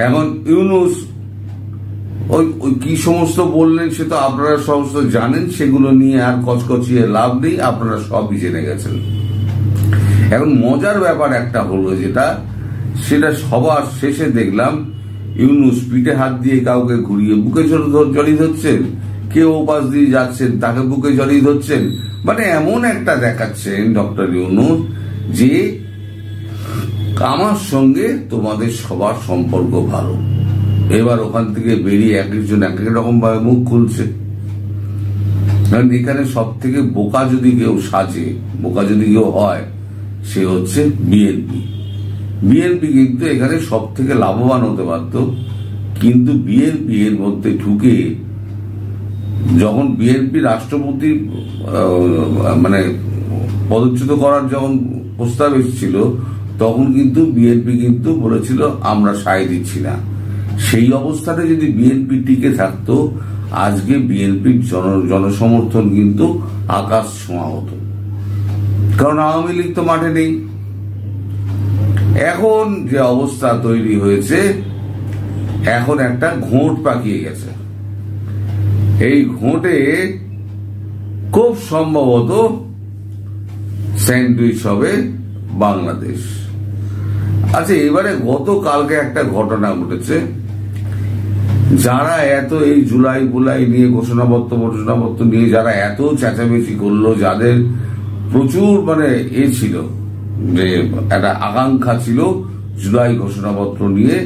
এখন ইউনূস ওই কি সমস্ত বললেন সে তো আপনারা সমস্ত জানেন, সেগুলো নিয়ে আর কচকচিয়ে লাভ নেই, আপনারা সবই জেনে গেছেন। এখন মজার ব্যাপার একটা হলো সেটা সবার শেষে দেখলাম ইউনূস পিঠে হাত দিয়ে কাউকে ঘুরিয়ে বুকে জড়িয়ে ধরছেন, কেউ ওপাশ দিয়ে যাচ্ছেন তাকে বুকে জড়িয়ে ধরছেন, মানে এমন একটা দেখাচ্ছেন ডক্টর ইউনূস যে আমার সঙ্গে তোমাদের সবার সম্পর্ক ভালো। এবার ওখান থেকে বেরিয়ে এক একজন এক এক রকম ভাবে মুখ খুলছে। কারণ এখানে সব থেকে বোকা যদি কেউ সাজে, বোকা যদি কেউ হয়, সে হচ্ছে বিএনপি। বিএনপি কিন্তু এখানে সব থেকে লাভবান হতে পারত, কিন্তু বিএনপি এর মধ্যে ঢুকে যখন বিএনপি রাষ্ট্রপতি মানে পদচ্যুত করার যখন প্রস্তাব এসেছিল, তখন কিন্তু বিএনপি কিন্তু বলেছিল আমরা সায় দিচ্ছি না। সেই অবস্থাতে যদি বিএনপি টিকে থাকতো, আজকে বিএনপির জনসমর্থন কিন্তু আকাশ ছোঁয়া হতো, কারণ আওয়ামী লীগ তো মাঠে নেই। এখন যে অবস্থা তৈরি হয়েছে, এখন একটা ঘোঁট পাকিয়ে গেছে। এই ঘোঁটে খুব সম্ভবত স্যান্ডউইচ হবে বাংলাদেশ। আচ্ছা, এবারে গতকালকে একটা ঘটনা ঘটেছে। যারা এত এই জুলাই বুলাই নিয়ে ঘোষণাপত্র নিয়ে যারা এত চেঁচামেচি করলো, যাদের প্রচুর মানে ছিল যে একটা আকাঙ্ক্ষা ছিল জুলাই ঘোষণাপত্র নিয়ে,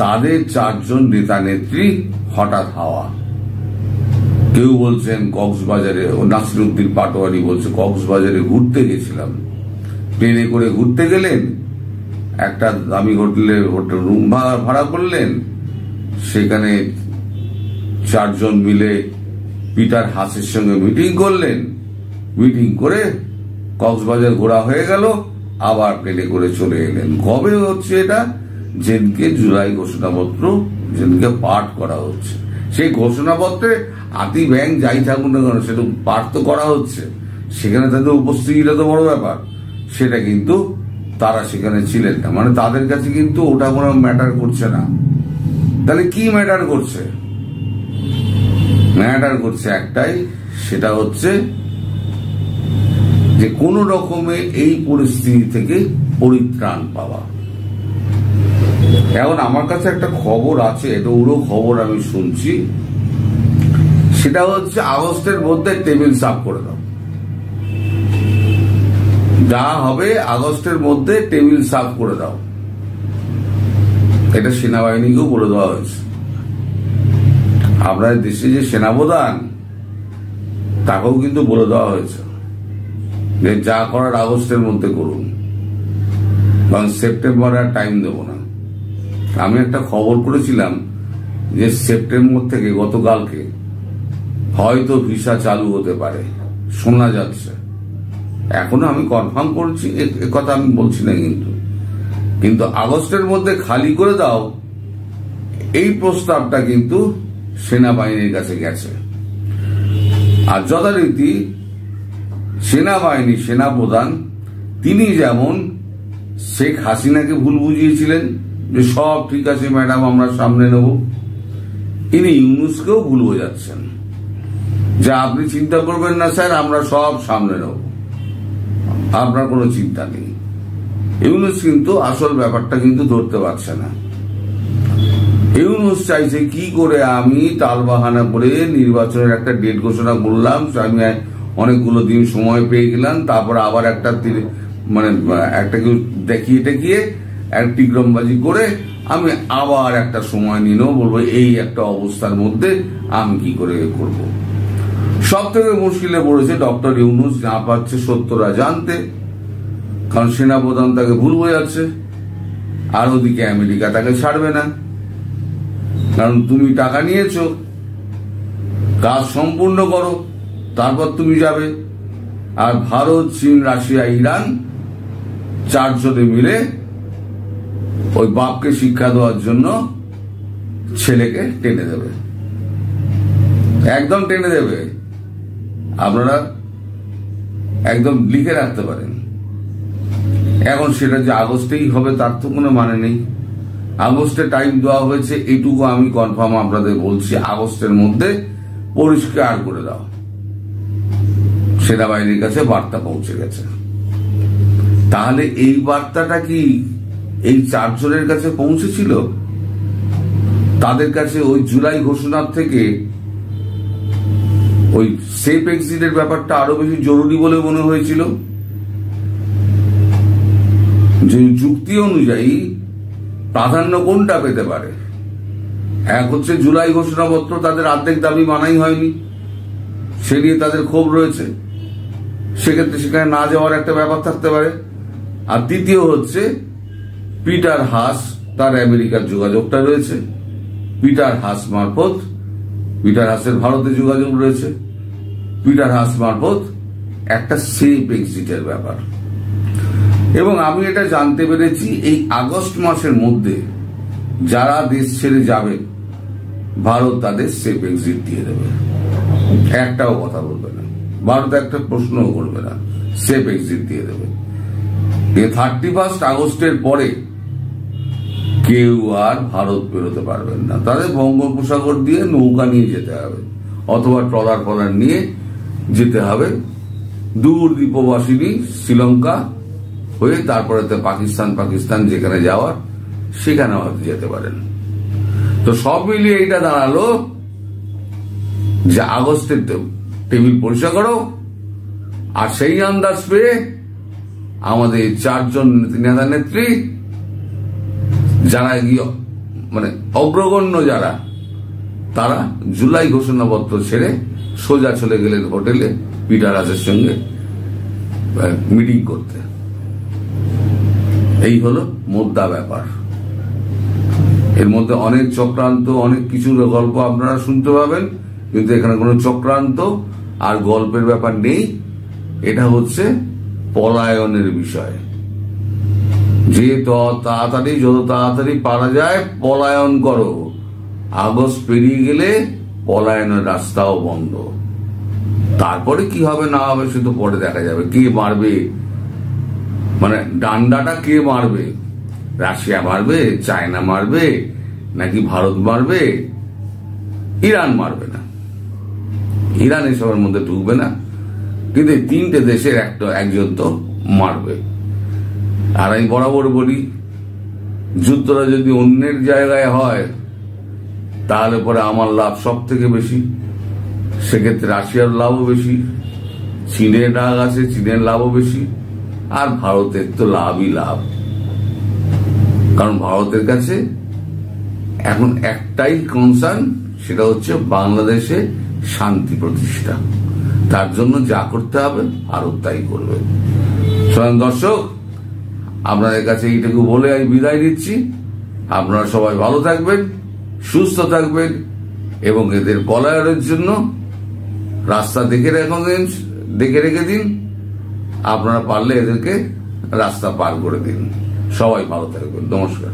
তাদের 4 জন নেতা নেত্রী হঠাৎ হাওয়া। কেউ বলছেন কক্সবাজারে, নাসিরউদ্দিন পাটোয়ারি বলছে কক্সবাজারে ঘুরতে গেছিলাম, ট্রেনে করে ঘুরতে গেলেন, একটা দামি হোটেল রুম ভাড়া করলেন, সেখানে 4 জন মিলে পিটার হাসের সঙ্গে মিটিং করলেন, মিটিং করে কক্সবাজার ঘোরা হয়ে গেল, আবার প্লেনে করে চলে এলেন। কবে হচ্ছে এটা? যেদিনকে জুলাই ঘোষণাপত্র যেদিনকে পাঠ করা হচ্ছে, সেই ঘোষণাপত্রে আতি ব্যাংক যাই থাকুন না কেন সেটা পাঠ তো করা হচ্ছে, সেখানে তাদের উপস্থিতিটা তো বড় ব্যাপার। সেটা কিন্তু তারা সেখানে ছিলেন না, মানে তাদের কাছে কিন্তু ওটা কোনো ম্যাটার করছে না। তাহলে কি ম্যাটার করছে? ম্যাটার করছে একটাই, সেটা হচ্ছে যে কোন রকমে এই পরিস্থিতি থেকে পরিত্রাণ পাওয়া। এখন আমার কাছে একটা খবর আছে, এটা উড়ো খবর আমি শুনছি, সেটা হচ্ছে আগস্টের মধ্যে টেবিল সাফ করে দাও। যা হবে আগস্টের মধ্যে টেবিল সাফ করে দাও, এটা সেনাবাহিনীকেও বলে দেওয়া হয়েছে। আপনার দেশে যে সেনাপ্রধান, তাকেও কিন্তু বলে দেওয়া হয়েছে যে যা করার আগস্টের মধ্যে করুন, কারণ সেপ্টেম্বরে আর টাইম দেব না। আমি একটা খবর করেছিলাম যে সেপ্টেম্বর থেকে গতকালকে হয়তো ভিসা চালু হতে পারে, শোনা যাচ্ছে। এখনো আমি কনফার্ম করছি, কথা আমি বলছি না, কিন্তু আগস্টের মধ্যে খালি করে দাও, এই প্রস্তাবটা কিন্তু সেনাবাহিনীর কাছে গেছে। আর যথারীতি সেনাবাহিনী সেনাপ্রধান তিনি যেমন শেখ হাসিনাকে ভুল বুঝিয়েছিলেন যে সব ঠিক আছে ম্যাডাম আমরা সামনে নেব, ইনি ইউনূসকেও ভুল বোঝাচ্ছেন যে আপনি চিন্তা করবেন না স্যার, আমরা সব সামনে নেব, আপনার কোনো চিন্তা নেই। ইউনূস কিন্তু আসল ব্যাপারটা কিন্তু ধরতে পারছে না। ইউনূস চাইছে কি করে আমি টালবাহানা করে নির্বাচনের একটা ডেট ঘোষণা করলাম, আমি অনেকগুলো দিন সময় পেয়ে গেলাম, তারপর আবার একটা মানে একটা দেখিয়ে টেকিয়ে এক টিগ্রমবাজি করে আমি আবার একটা সময় নিয়ে নেবো, বলবো এই একটা অবস্থার মধ্যে আমি কি করে করব। সব থেকে মুশকিলে পড়েছে ডক্টর ইউনূস, যা পাচ্ছে সত্যরা জানতে, কারণ সেনাপ্রধান তাকে ভুল বোঝাচ্ছে, আর ওদিকে আমেরিকা তাকে ছাড়বে না, কারণ তুমি টাকা নিয়েছো, কাজ সম্পূর্ণ করো, তারপর তুমি যাবে। আর ভারত, চীন, রাশিয়া, ইরান 4 জনে মিলে ওই বাপকে শিক্ষা দেওয়ার জন্য ছেলেকে টেনে দেবে, একদম টেনে দেবে। আপনারা একদম লিখে রাখতে পারেন। এখন সেটা যে আগস্টেই হবে তার তো কোনো মানে নেই, আগস্টে টাইম দেওয়া হয়েছে, এটুকু আমি কনফার্ম আপনাদের বলছি, আগস্টের মধ্যে পরিষ্কার করে দাও। সেনাবাহিনীর কাছে বার্তা পৌঁছে গেছে। তাহলে এই বার্তাটা কি এই 4 জনের কাছে পৌঁছেছিল? তাদের কাছে ওই জুলাই ঘোষণার থেকে ওই সেফ এক্সিটের ব্যাপারটা আরো বেশি জরুরি বলে মনে হয়েছিল। যে যুক্তি অনুযায়ী প্রাধান্য কোনটা পেতে পারে? এক হচ্ছে জুলাই ঘোষণাপত্র, তাদের অর্ধেক দাবি মানাই হয়নি, সে নিয়ে তাদের ক্ষোভ রয়েছে, সেক্ষেত্রে সেখানে না যাওয়ার একটা ব্যাপার থাকতে পারে। আর দ্বিতীয় হচ্ছে পিটার হাস, তার আমেরিকার যোগাযোগটা রয়েছে, পিটার হাস মারফত, পিটার হাসের ভারতে যোগাযোগ রয়েছে, পিটার হাস মারফত একটা সেফ এক্সিটের ব্যাপার। এবং আমি এটা জানতে পেরেছি এই আগস্ট মাসের মধ্যে যারা দেশ ছেড়ে যাবে ভারত তাদের সেফ এক্সিট দিয়ে দেবে, একটাও কথা বলবে না, ভারত একটা প্রশ্নও করবে না, সেফ এক্সিট দিয়ে দেবে। 31 আগস্টের পরে কেউ আর ভারত বেরোতে পারবেন না, তাদের বঙ্গোপসাগর দিয়ে নৌকা নিয়ে যেতে হবে অথবা ট্রলার ফলার নিয়ে যেতে হবে দূর দ্বীপবাসিনী শ্রীলঙ্কা হয়ে, তারপরে পাকিস্তান যেখানে যাওয়ার সেখানে হয়তো যেতে পারেন। তো সব মিলিয়ে এটা দাঁড়ালো যে আগস্টের টেবিল পরিষ্কার করো। আর সেই আন্দাজ পেয়ে আমাদের 4 জন নেতা নেত্রী যারা মানে অগ্রগণ্য যারা, তারা জুলাই ঘোষণাপত্র ছেড়ে সোজা চলে গেলেন হোটেলে পিটার হাসের সঙ্গে মিটিং করতে। এই হলো মোদ্দা ব্যাপার। এর মধ্যে অনেক চক্রান্ত, অনেক কিছুর গল্প আপনারা শুনতে পাবেন, কিন্তু এখানে কোনো চক্রান্ত আর গল্পের ব্যাপার নেই। এটা হচ্ছে পলায়নের বিষয়। যে যত তাড়াতাড়ি পারা যায় পলায়ন করো। আগস্ট পেরিয়ে গেলে পলায়নের রাস্তাও বন্ধ। তারপরে কি হবে না হবে সে তো পরে দেখা যাবে। কে মারবে, মানে ডান্ডাটা কে মারবে? রাশিয়া মারবে, চায়না মারবে, নাকি ভারত মারবে? ইরান মারবে না, ইরান এসবের মধ্যে ঢুকবে না, কিন্তু 3টে দেশের একজন তো মারবে। আর আমি বরাবর বলি, যুদ্ধটা যদি অন্যের জায়গায় হয় তাহলে পরে আমার লাভ সব থেকে বেশি, সেক্ষেত্রে রাশিয়ার লাভও বেশি, চীনের রাগ আছে, চীনের লাভও বেশি, আর ভারতের তো লাভই লাভ। কারণ ভারতের কাছে এখন একটাই কনসার্ন, সেটা হচ্ছে বাংলাদেশে শান্তি প্রতিষ্ঠা। তার জন্য যা করতে হবে ভারত তাই করবে। সুতরাং দর্শক, আপনাদের কাছে এইটুকু বলে আমি বিদায় দিচ্ছি। আপনারা সবাই ভালো থাকবেন, সুস্থ থাকবেন এবং এদের পলায়নের জন্য রাস্তা দেখে রেখে দিন। আপনারা পারলে এদেরকে রাস্তা পার করে দিন। সবাই ভালো থাকবেন। নমস্কার।